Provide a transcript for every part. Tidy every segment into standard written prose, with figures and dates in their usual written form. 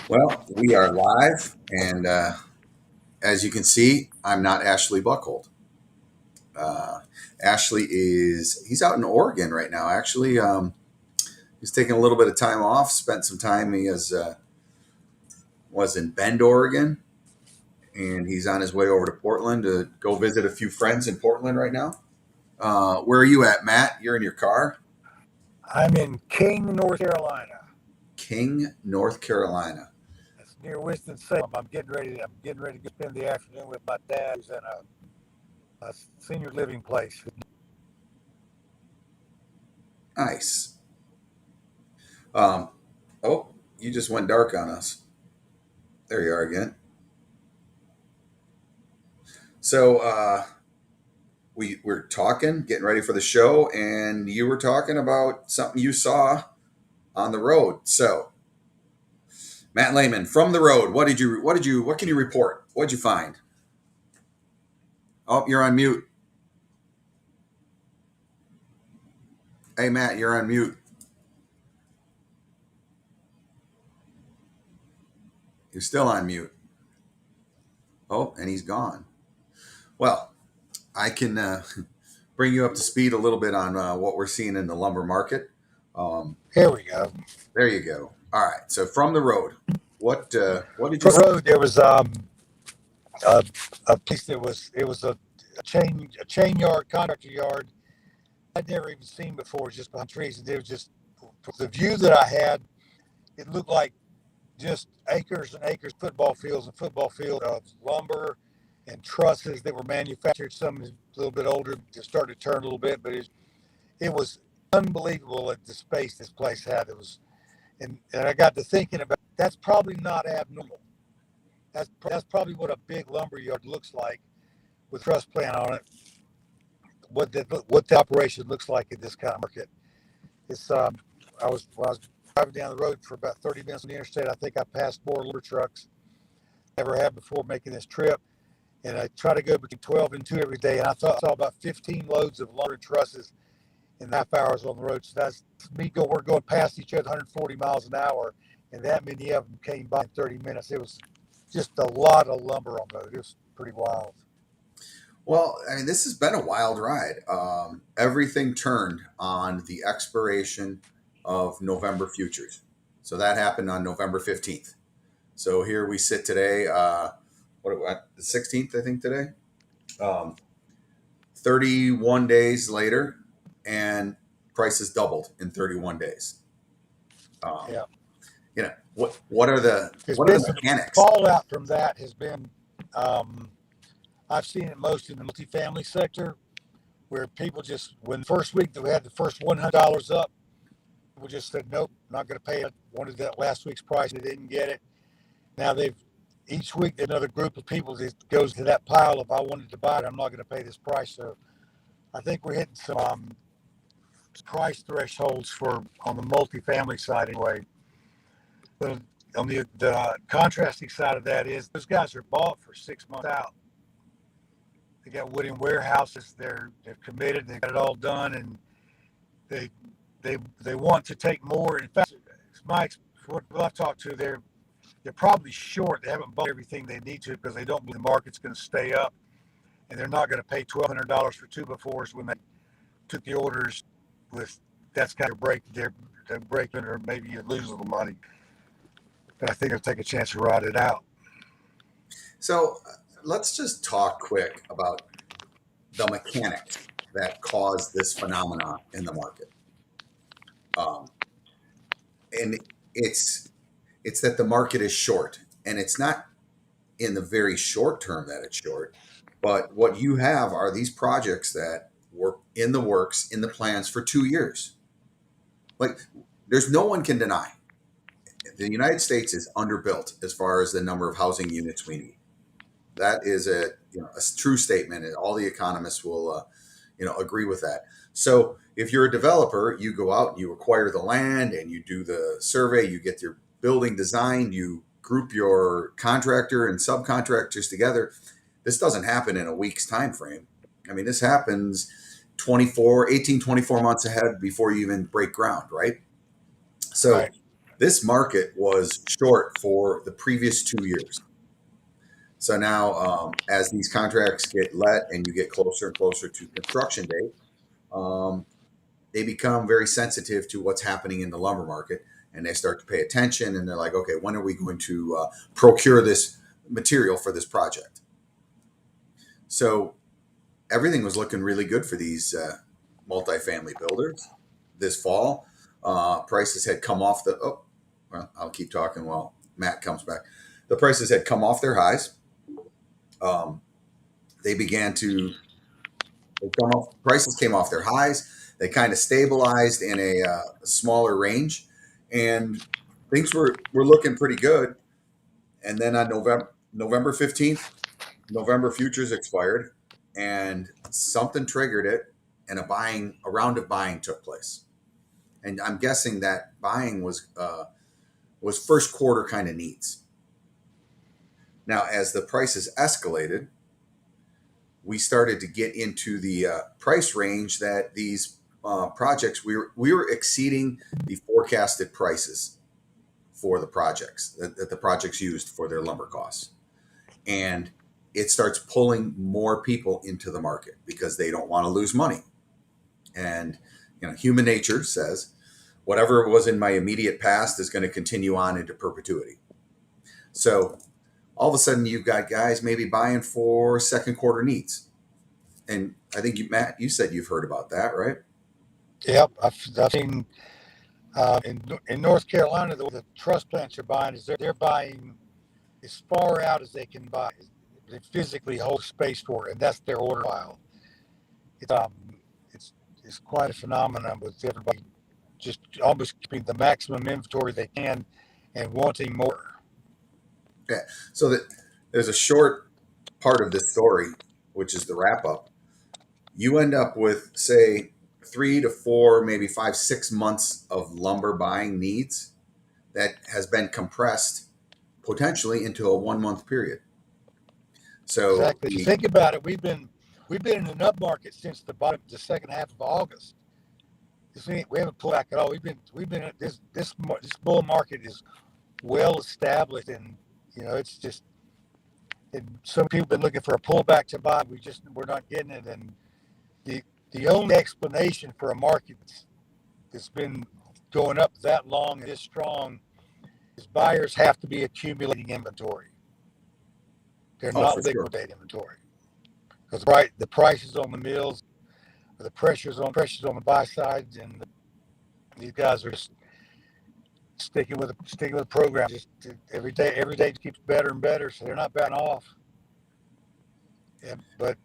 Well, we are live, and as you can see, I'm not Ashley Buckhold. Uh, Ashley he's out in Oregon right now. Actually, he's taking a little bit of time off. Spent some time. Was in Bend, Oregon, and he's on his way over to Portland to go visit a few friends in Portland right now. Where are you at, Matt? You're in your car. I'm in King, North Carolina. King, North Carolina. That's near Winston-Salem. I'm getting ready to spend the afternoon with my dad, who's in a senior living place. Nice. Um, oh, you just went dark on us. There you are again. So we're talking, getting ready for the show, and you were talking about something you saw on the road. So, Matt Lehman, from the road, what can you report? What'd you find? Oh, you're on mute. Hey, Matt, you're on mute. You're still on mute. Oh, and he's gone. Well, I can bring you up to speed a little bit on what we're seeing in the lumber market. Here we go. There you go. All right. So, from the road, what did you From see? the road, there was a, a place that was a chain yard, contractor yard. I'd never even seen before, just behind trees. And there was just the view that I had. It looked like just acres and acres, football fields and football field of lumber and trusses that were manufactured. Some a little bit older, just started to turn a little bit, but it was unbelievable at the space this place had. It was, and I got to thinking about that's probably not abnormal. That's probably what a big lumber yard looks like with truss plant on it. What the operation looks like in this kind of market. It's I was driving down the road for about 30 minutes on the interstate. I think I passed more lumber trucks never had before making this trip. And I try to go between 12 and 2 every day. And I saw about 15 loads of lumber trusses in half hours on the road. So that's me we're going past each other 140 miles an hour. And that many of them came by in 30 minutes. It was just a lot of lumber on the road. It was pretty wild. Well, I mean, this has been a wild ride. Everything turned on the expiration of November futures. So that happened on November 15th. So here we sit today, the 16th, I think, today, um, 31 days later, and prices doubled in 31 days. Um, Yeah. There's what are been the some mechanics? fallout from that has been, um, I've seen it most in the multifamily sector where people just, when the first week that we had the first $100 up, people just said, nope, not going to pay it. Wanted that last week's price. They didn't get it. Now each week, another group of people that goes to that pile of, I wanted to buy it, I'm not going to pay this price. So I think we're hitting some price thresholds on the multifamily side anyway. But on the contrasting side of that is those guys are bought for 6 months out. They got wood in warehouses. They're committed. They got it all done, and they they want to take more. In fact, what I've talked to, they're probably short. They haven't bought everything they need to because they don't believe the market's going to stay up, and they're not going to pay $1,200 for 2x4s when they took the orders with that's kind of they're breaking, or maybe you lose a little money. But I think they'll take a chance to ride it out. So let's just talk quick about the mechanics that cause this phenomenon in the market. Um, and it's that the market is short, and it's not in the very short term that it's short, but what you have are these projects that were in the works, in the plans for 2 years. Like, there's no one can deny the United States is underbuilt as far as the number of housing units we need. That is a true statement, and all the economists will agree with that. So if you're a developer, you go out and you acquire the land and you do the survey, you get your building designed, you group your contractor and subcontractors together. This doesn't happen in a week's time frame. I mean, this happens 24 months ahead before you even break ground, right? So Right. This market was short for the previous 2 years. So now, as these contracts get let and you get closer and closer to construction date, um, they become very sensitive to what's happening in the lumber market, and they start to pay attention. And they're like, okay, when are we going to procure this material for this project? So everything was looking really good for these multifamily builders this fall. Prices had come off the. Oh, well, I'll keep talking while Matt comes back. The prices had come off their highs. Um, they began to prices came off their highs. They kind of stabilized in a smaller range, and things were looking pretty good. And then on November 15th, November futures expired, and something triggered it, and a round of buying took place. And I'm guessing that buying was first quarter kind of needs. Now, as the prices escalated, we started to get into the price range that these projects we were exceeding the forecasted prices for the projects that the projects used for their lumber costs, and it starts pulling more people into the market because they don't want to lose money. And human nature says whatever was in my immediate past is going to continue on into perpetuity. So all of a sudden you've got guys maybe buying for second quarter needs. And I think Matt, you said you've heard about that, right? Yep, I've seen in North Carolina the truss plants are buying is they're buying as far out as they can buy. They physically hold space for it, and that's their order file. It's um, it's it's quite a phenomenon with everybody just almost keeping the maximum inventory they can and wanting more. Yeah. So that there's a short part of this story, which is the wrap up. You end up with, say, 3 to 4, maybe 5, 6 months of lumber buying needs that has been compressed potentially into a 1 month period. So Exactly. If you think about it, we've been in an up market since the second half of August. We haven't pulled back at all. We've been this bull market is well established, and it's just, and some people have been looking for a pullback to buy. We're not getting it, and the the only explanation for a market that's been going up that long and this strong is buyers have to be accumulating inventory. They're oh, for not sure. liquidate inventory because the prices on the mills, the pressures on the buy side, and these guys are just sticking with the program. Just every day just keeps better and better, so they're not backing off. Yeah, but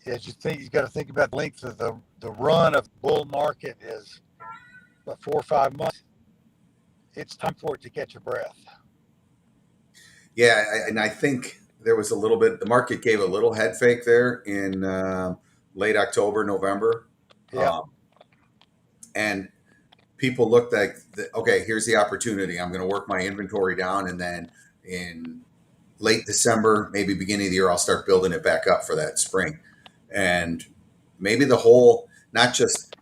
as you got to think about the length of the run of the bull market is about 4 or 5 months. It's time for it to catch your breath. Yeah, and I think there was a little bit. The market gave a little head fake there in late October, November, Yeah, um, and people looked like, okay, here's the opportunity. I'm going to work my inventory down, and then in late December, maybe beginning of the year, I'll start building it back up for that spring. And maybe the whole, not just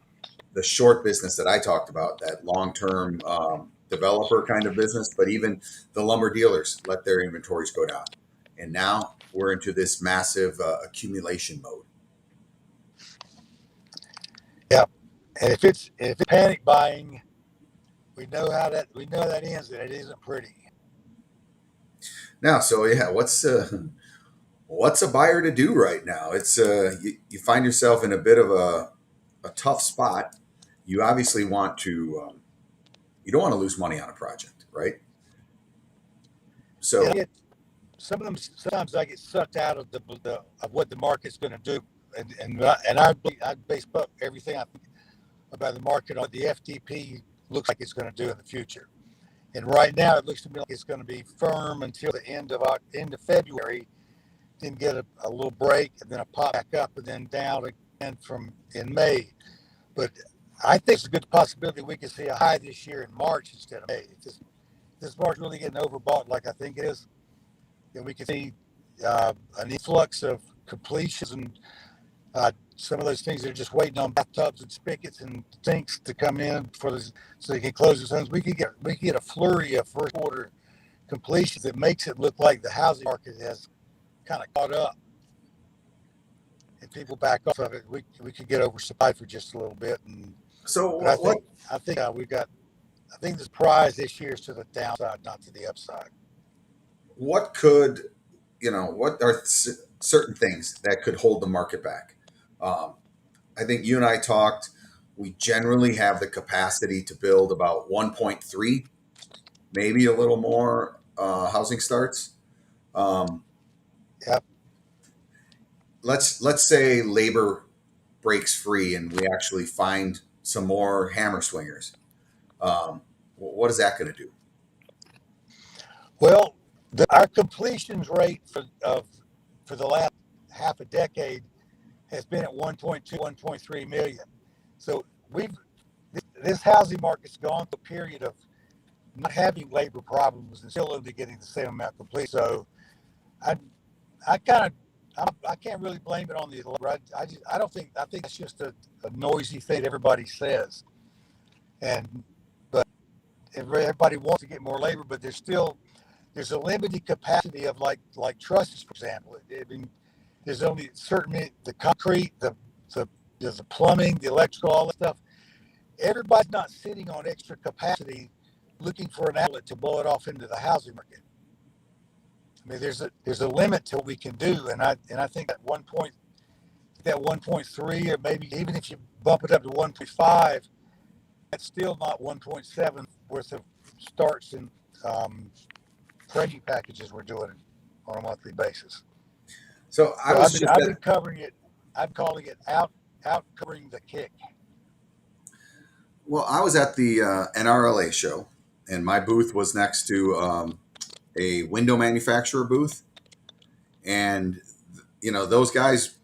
the short business that I talked about, that long term developer kind of business, but even the lumber dealers let their inventories go down. And now we're into this massive accumulation mode. yeah. And if it's panic buying, we know that ends, and it isn't pretty. Now, so yeah, what's a buyer to do right now? It's you find yourself in a bit of a tough spot. You obviously want to you don't want to lose money on a project, right? And So some of them sometimes I get sucked out of the of what the market's going to do, and I base everything I think about the market on the FTP looks like it's going to do in the future. And right now, it looks to me like it's going to be firm until the end of February, then get a little break, and then a pop back up, and then down again from in May. But I think it's a good possibility we could see a high this year in March instead of May. If this March really getting overbought like I think it is, then we could see an influx of completions and some of those things that are just waiting on bathtubs and spigots and sinks to come in for this, so they can close those homes. We could get a flurry of first order completions that makes it look like the housing market has kind of caught up, and people back off of it. We could get oversupplied for just a little bit, So but I what think we've got. I think the surprise this year is to the downside, not to the upside. what could what are certain things that could hold the market back? Um, I think you and I talked. We generally have the capacity to build about 1.3, maybe a little more housing starts. Um, Yep. let's say labor breaks free and we actually find some more hammer swingers. What is that going to do? Well, our completions rate for the last half a decade has been at 1.2, 1.3 million. So we've this housing market's gone through a period of not having labor problems and still only getting the same amount complete. So I I kind of I can't really blame it on the labor. I don't think I think it's just a noisy thing everybody says, and but everybody wants to get more labor, but there's a limited capacity of like trusses, for example. I mean, there's only certain the concrete, the there's the plumbing, the electrical, all that stuff. Everybody's not sitting on extra capacity looking for an outlet to blow it off into the housing market. I mean, there's a limit to what we can do, and I think at one point that 1.3, or maybe even if you bump it up to 1.5, that's still not 1.7 worth of starts and framing packages we're doing on a monthly basis. So I So was just I've been at, covering it. I'm calling it out covering the kick. well, I was at the NRLA show, and my booth was next to a window manufacturer booth, and those guys,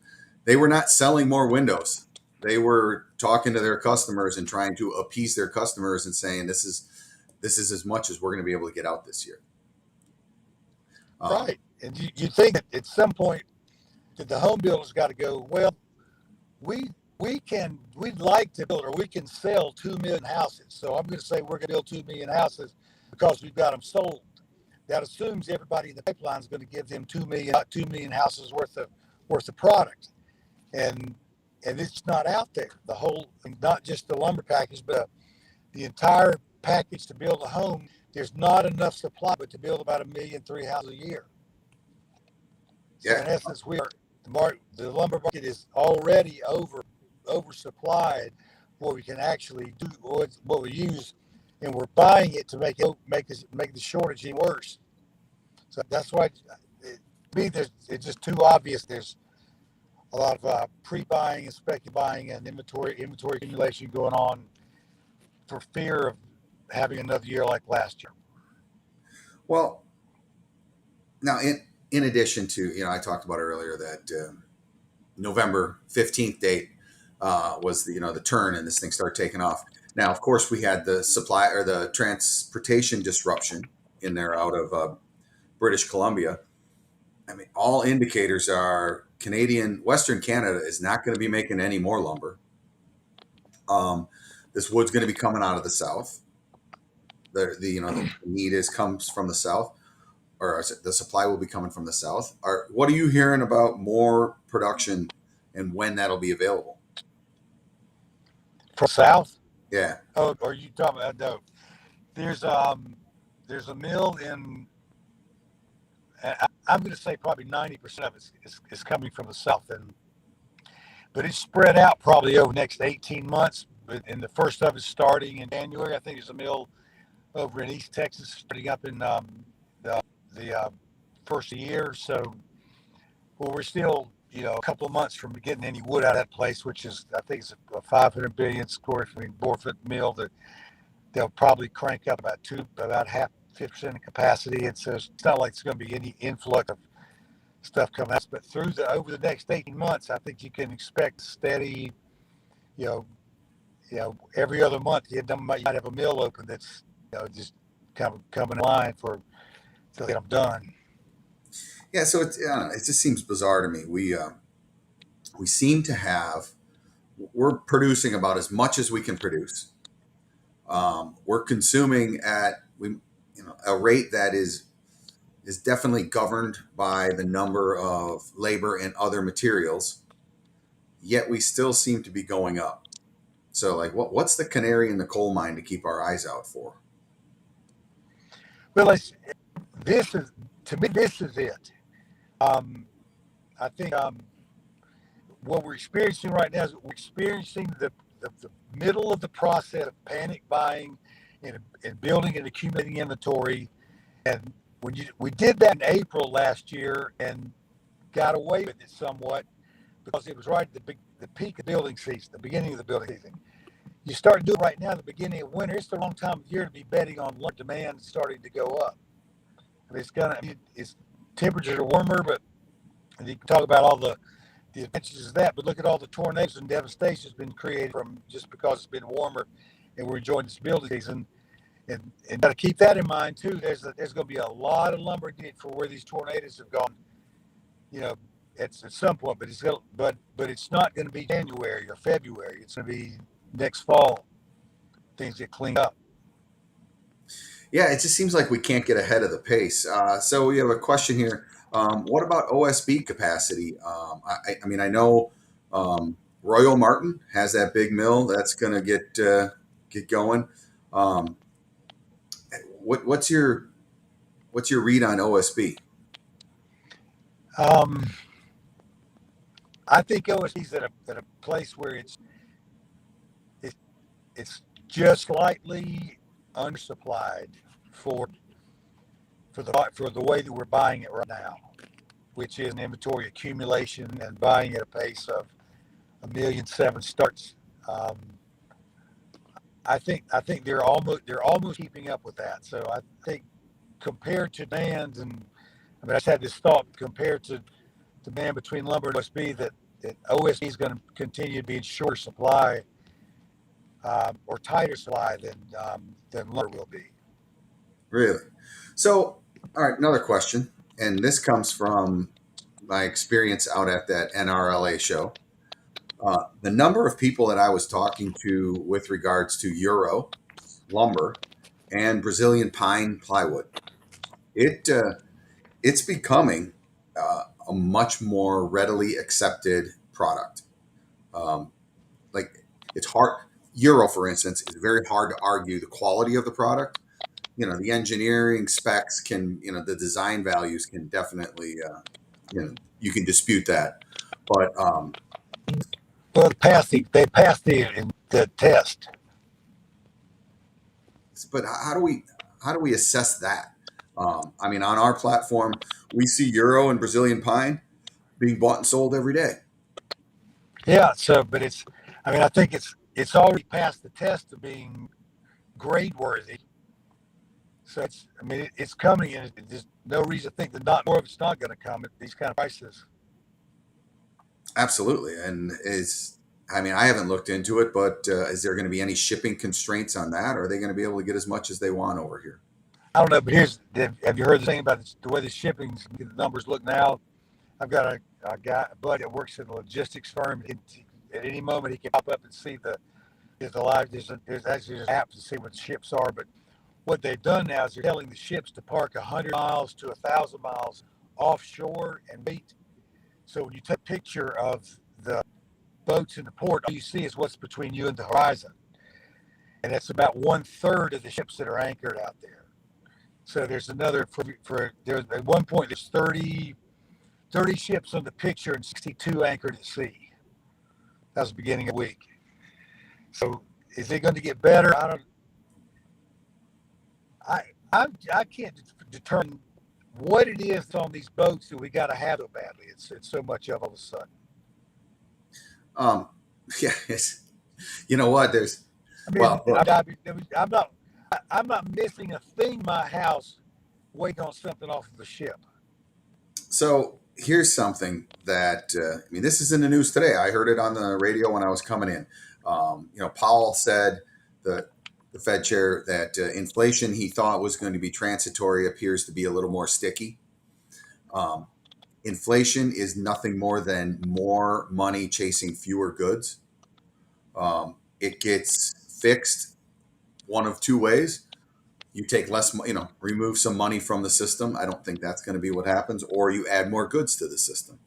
they were not selling more windows. They were talking to their customers and trying to appease their customers and saying this is as much as we're going to be able to get out this year. Um, Right. And you think that at some point that the home builders got to go, well, we we'd like to build or we can sell 2 million houses. So I'm going to say we're going to build 2 million houses because we've got them sold. That assumes everybody in the pipeline is going to give them 2 million houses worth of product. And it's not out there. The whole, not just the lumber package, but the entire package to build a home. There's not enough supply, but to build about 1,000,003 houses a year. So yeah, in essence, the lumber market is already oversupplied. What we can actually do, what we use, and we're buying it to make the shortage even worse. So that's why it's just too obvious. There's a lot of pre-buying and speculative buying and inventory accumulation going on for fear of having another year like last year. well, now in addition to I talked about earlier that November 15th date was the turn, and this thing started taking off. Now, of course, we had the supply or the transportation disruption in there out of British Columbia. I mean, all indicators are Western Canada is not going to be making any more lumber. Um, this wood's going to be coming out of the south. The need comes from the south, or the supply will be coming from the south. What are you hearing about more production and when that'll be available? From south, Yeah, oh, are you talking about? No, there's there's a mill in. I'm going to say probably 90% of it is coming from the south, but it's spread out probably over the next 18 months. And the first of it starting in January. I think there's a mill over in East Texas starting up in the first year. So, well, we're still a couple of months from getting any wood out of that place, which is I think it's a 500 billion square feet board foot mill that they'll probably crank up about half 50% of capacity. And so it's not like it's going to be any influx of stuff coming out. But over the next 18 months, I think you can expect steady, you know, every other month you might have a mill open that's just kind of coming in line to get them done. yeah. So it just seems bizarre to me. We we seem to have, we're producing about as much as we can produce. We're consuming at a rate that is definitely governed by the number of labor and other materials, yet we still seem to be going up. So, like, what's the canary in the coal mine to keep our eyes out for? Well, this is to me. This is it. Um, I think what we're experiencing right now is we're experiencing the middle of the process of panic buying and building and accumulating inventory. And we did that in April last year and got away with it somewhat because it was right at the peak of building season, the beginning of the building season. You start doing it right now, the beginning of winter. It's the wrong time of year to be betting on demand starting to go up. I mean, it's temperatures are warmer, but you can talk about all the advantages of that. But look at all the tornadoes and devastation that's been created from just because it's been warmer, and we're enjoying this building season. And got to keep that in mind too. There's going to be a lot of lumber needed for where these tornadoes have gone. You know, it's at some point, but it's not going to be January or February. It's going to be next fall. Things get cleaned up. Yeah, it just seems like we can't get ahead of the pace. So we have a question here. What about OSB capacity? I mean, I know Royal Martin has that big mill that's going to get going. Um, what's your read on OSB? Um, I think OSB's at a place where it, it's just slightly undersupplied for for the way that we're buying it right now, which is an inventory accumulation and buying at a pace of 1,700,000 starts. Um, I think they're almost keeping up with that. So I think compared to demand, and I mean I just had this thought compared to demand between lumber and OSB that OSB is going to continue to be in shorter supply or tighter supply than lumber will be. Really? So, all right, another question, and this comes from my experience out at that NRLA show. The number of people that I was talking to with regards to Euro lumber and Brazilian pine plywood, it it's becoming a much more readily accepted product. Um, like it's hard. Euro, for instance, is very hard to argue the quality of the product. The engineering specs can, the design values can definitely, you can dispute that. But Well, they passed the test. how do we assess that? I mean, on our platform, we see Euro and Brazilian pine being bought and sold every day. Yeah. So, but I mean, I think it's already passed the test of being grade worthy. So I mean, it's coming, and there's no reason to think that not more of it's not going to come at these kind of prices. Absolutely. And I mean, I haven't looked into it, but is there going to be any shipping constraints on that? Or are they going to be able to get as much as they want over here? I don't know, but have you heard the thing about the way the shipping the numbers look now? I've got a buddy that works in a logistics firm. At any moment, he can pop up and see the live. There's actually an app to see what the ships are. But what they've done now is they're telling the ships to park 100 miles to 1,000 miles offshore and wait. So when you take a picture of the boats in the port, all you see is what's between you and the horizon, and that's about 1/3 of the ships that are anchored out there. So there's another there's at one point there's 30 ships on the picture and 62 anchored at sea. That was the beginning of the week. So is it going to get better? I don't. I can't determine what it is on these boats that we got to have so badly. It's so much of all of a sudden. Um, yeah, you know what? There's I mean, well, look, I'm not missing a thing in my house waiting on something off of the ship. so here's something that I mean, this is in the news today. I heard it on the radio when I was coming in. Powell said the Fed chair that inflation he thought was going to be transitory appears to be a little more sticky. Um, inflation is nothing more than more money chasing fewer goods. It gets fixed one of two ways. You take less, remove some money from the system. I don't think that's going to be what happens, or you add more goods to the system.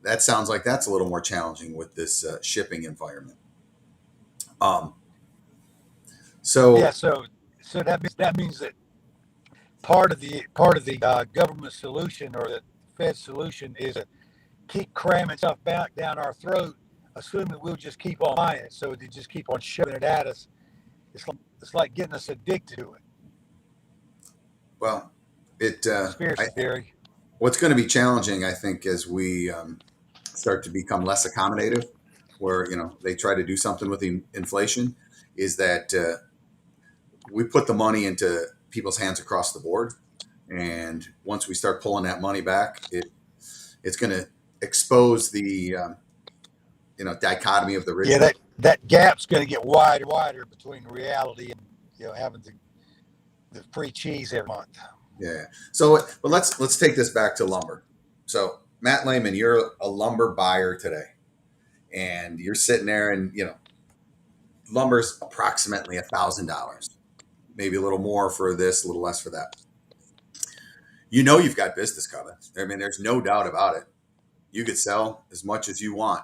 That sounds like that's a little more challenging with this shipping environment. Um, Yeah, so, so that means that part of the government solution or the Fed solution is to keep cramming stuff back down our throat, assuming we'll just keep on buying it. So they just keep on shoving it at us. It's like getting us addicted to it. well, it Conspiracy theory. what's going to be challenging, I think, as we start to become less accommodative, where they try to do something with the inflation, is that we put the money into people's hands across the board, and once we start pulling that money back, it's going to expose the dichotomy of the rich Yeah, versus. that gap's going to get wider and wider between reality and having the free cheese every month. Yeah. So, but let's take this back to lumber. So, Matt Lehman, you're a lumber buyer today, and you're sitting there, and lumber's approximately $1,000, maybe a little more for this, a little less for that. You've got business coming. I mean, there's no doubt about it. You could sell as much as you want.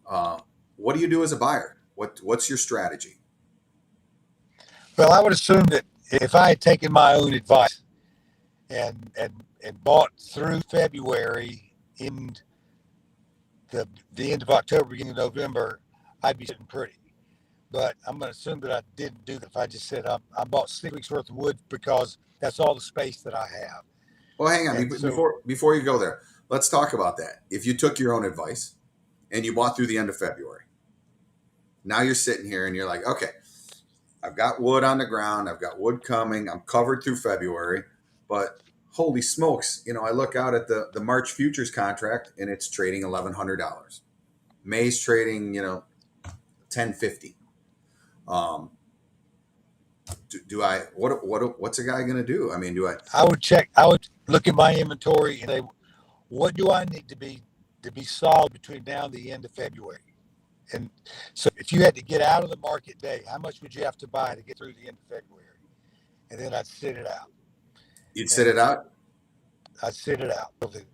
Uh, what do you do as a buyer? What's your strategy? Well, I would assume that if I had taken my own advice and bought through February in the end of October, beginning of November, I'd be sitting pretty. But I'm going to assume that I didn't do that. If I just said I bought 6 weeks worth of wood because that's all the space that I have. Well, hang on. And so, Before you go there, let's talk about that. If you took your own advice and you bought through the end of February, now you're sitting here and you're like, okay, I've got wood on the ground. I've got wood coming. I'm covered through February, but holy smokes, I look out at the March futures contract and it's trading $1,100. May's trading, 1050. Um, do I what's a guy going to do? I mean, do I? I would look at my inventory and say, what do I need to be solid between now and the end of February? And so if you had to get out of the market day, how much would you have to buy to get through the end of February? And then I'd sit it out. You'd sit And it out. I'd sit it out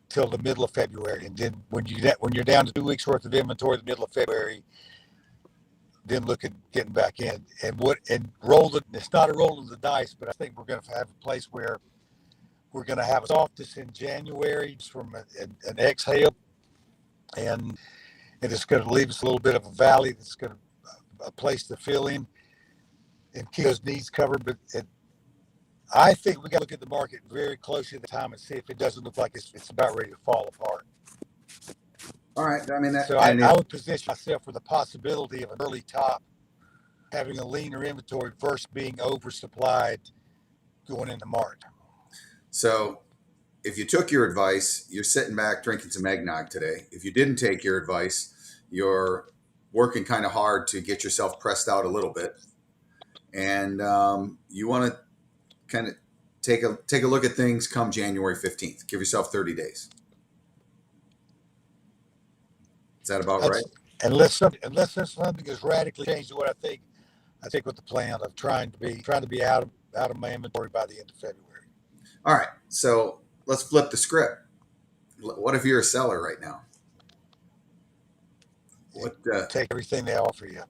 till the middle of February. And then when you're down to 2 weeks worth of inventory in the middle of February, then look at getting back in and roll it. It's not a roll of the dice, but I think we're going to have a place where we're going to have a softness in January just from an exhale, and it's going to leave us a little bit of a valley that's going to a place to fill in and keep those needs covered. But I think we got to look at the market very closely at the time and see if it doesn't look like it's about ready to fall apart. All right. I mean, So I would position myself for the possibility of an early top, having a leaner inventory versus being oversupplied going into March. so if you took your advice, you're sitting back drinking some eggnog today. If you didn't take your advice, you're working kind of hard to get yourself pressed out a little bit, and you want to kind of take a look at things come January 15th. Give yourself 30 days. Is that about right? That's unless something has radically changed to what I think with the plan of trying to be out of my inventory by the end of February. All right. So let's flip the script. What if you're a seller right now? What? Take everything they offer you.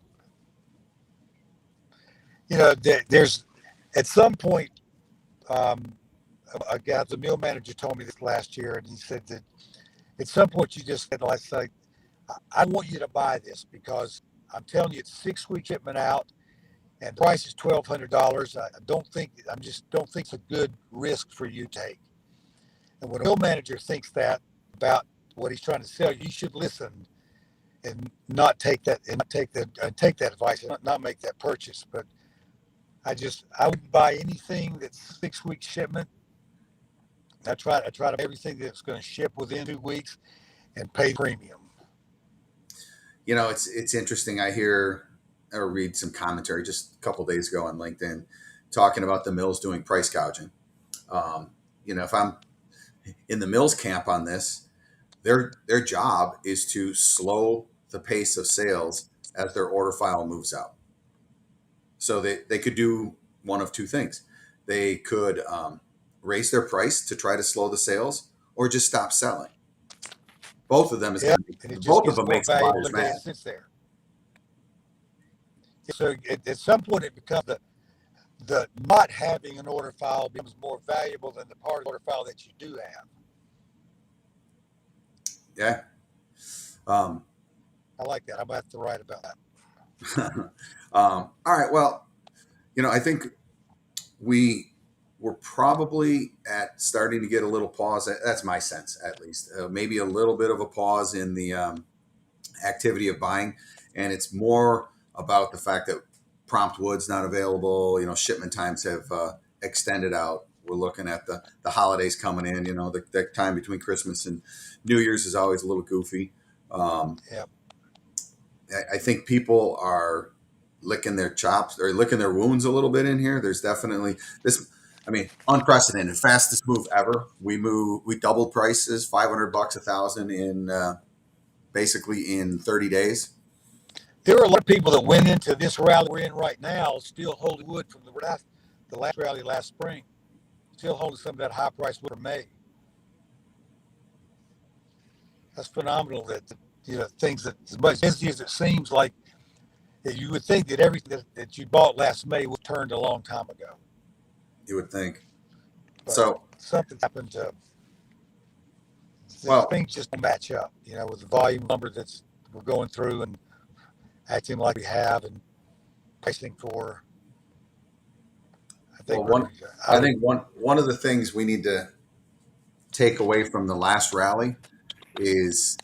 There's at some point, a guy, the mill manager, told me this last year, and he said that at some point you just said, like, I want you to buy this because I'm telling you, it's 6 week shipment out, and the price is $1,200. I don't think it's a good risk for you to take. And when a mill manager thinks that about what he's trying to sell you, you should listen and not take that take that advice and not make that purchase. But I wouldn't buy anything that's 6 week shipment. I try to buy everything that's going to ship within 2 weeks and pay premium. It's interesting. I hear or read some commentary just a couple days ago on LinkedIn talking about the mills doing price gouging. If I'm in the Mills camp on this, their job is to slow the pace of sales as their order file moves out. So they could do one of two things. They could raise their price to try to slow the sales, or just stop selling. Both of them is Yeah, going to be, and it just both of gets them more makes the valuable buyers every day mad. it sits there. So at some point, it becomes the not having an order file becomes more valuable than the part of the order file that you do have. Yeah. I like that. I'm about to write about that. All right. Well, I think we're probably at starting to get a little pause. That's my sense, at least. Maybe a little bit of a pause in the activity of buying, and it's more about the fact that prompt wood's not available. Shipment times have extended out. We're looking at the holidays coming in. The time between Christmas and New Year's is always a little goofy. Yeah. I think people are licking their chops or licking their wounds a little bit in here. There's definitely this. I mean, unprecedented, fastest move ever. We doubled prices, $500, 1,000 in basically in 30 days. There are a lot of people that went into this rally we're in right now still holding wood from the last rally last spring, still holding some of that high price wood from May. That's phenomenal that things that as much busy as it seems like that you would think that everything that you bought last May was turned a long time ago. You would think. But So, something happened to well, things just don't match up, with the volume number that's we're going through and acting like we have and pricing for. I think one. I think one of the things we need to take away from the last rally is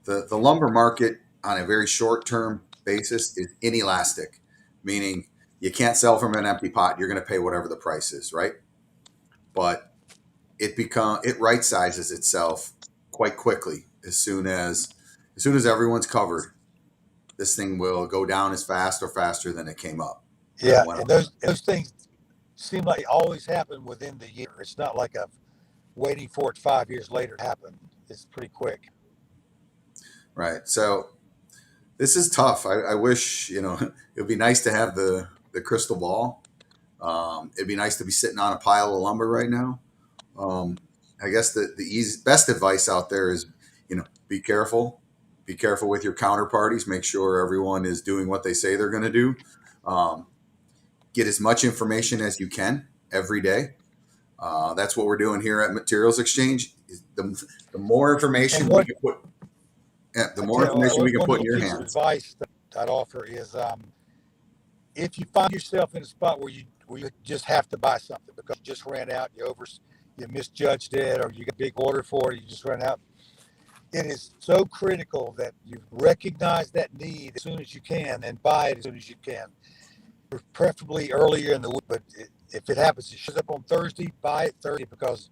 the lumber market on a very short term basis is inelastic, meaning you can't sell from an empty pot. You're going to pay whatever the price is, right? But it right sizes itself quite quickly as soon as everyone's covered. This thing will go down as fast or faster than it came up. Yeah, and those things seem like they always happen within the year. It's not like a waiting for it 5 years later to happen. It's pretty quick. Right. So this is tough. I wish it would be nice to have the crystal ball. It'd be nice to be sitting on a pile of lumber right now. I guess the best advice out there is, be careful. Be careful with your counterparties. Make sure everyone is doing what they say they're going to do. Um, get as much information as you can every day. That's what we're doing here at Materials Exchange. The more information we can put, the more information we can one put in little your piece of hands. advice that I'd offer is if you find yourself in a spot where you just have to buy something because you just ran out, you misjudged it, or you got a big order for it, you just ran out. It is so critical that you recognize that need as soon as you can and buy it as soon as you can. Preferably earlier in the week, but if it happens, it shows up on Thursday, buy it Thursday because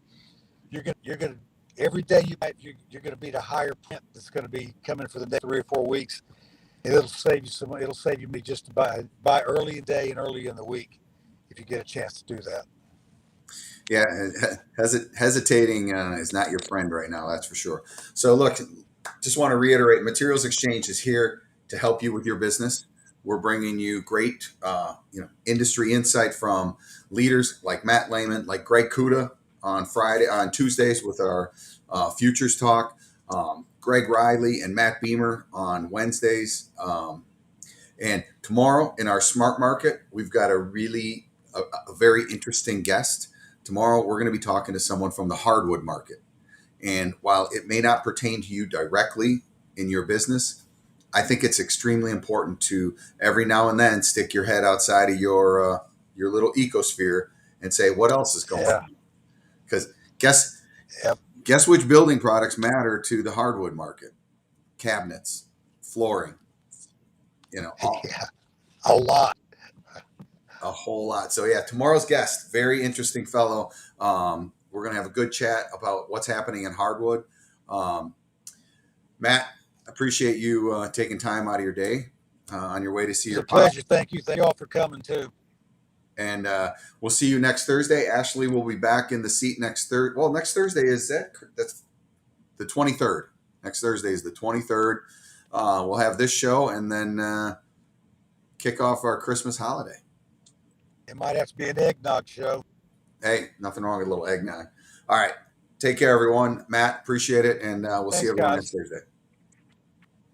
you're gonna every day you buy it, you're gonna beat a higher print that's gonna be coming for the next 3 or 4 weeks. And it'll save you some. It'll save you me just to buy early in the day and early in the week if you get a chance to do that. Yeah, hesitating is not your friend right now. That's for sure. So look, just want to reiterate: Materials Exchange is here to help you with your business. We're bringing you great, industry insight from leaders like Matt Lehman, like Greg Kuda on Tuesdays with our futures talk. Greg Riley and Matt Beamer on Wednesdays. And tomorrow in our smart market, we've got a very interesting guest. Tomorrow, we're going to be talking to someone from the hardwood market. And while it may not pertain to you directly in your business, I think it's extremely important to every now and then stick your head outside of your little ecosphere and say, what else is going on? Because guess which building products matter to the hardwood market? Cabinets, flooring, A lot. a whole lot. So yeah, tomorrow's guest, very interesting fellow. We're going to have a good chat about what's happening in hardwood. Matt, appreciate you taking time out of your day on your way to see your It's a pleasure. Thank you all for coming too. And we'll see you next Thursday. Ashley will be back in the seat next Thursday. Well, next Thursday that's the 23rd. Next Thursday is the 23rd. We'll have this show and then kick off our Christmas holiday. It might have to be an eggnog show. Hey, nothing wrong with a little eggnog. All right. Take care, everyone. Matt, appreciate it. And we'll see Thanks, everyone guys. next Thursday.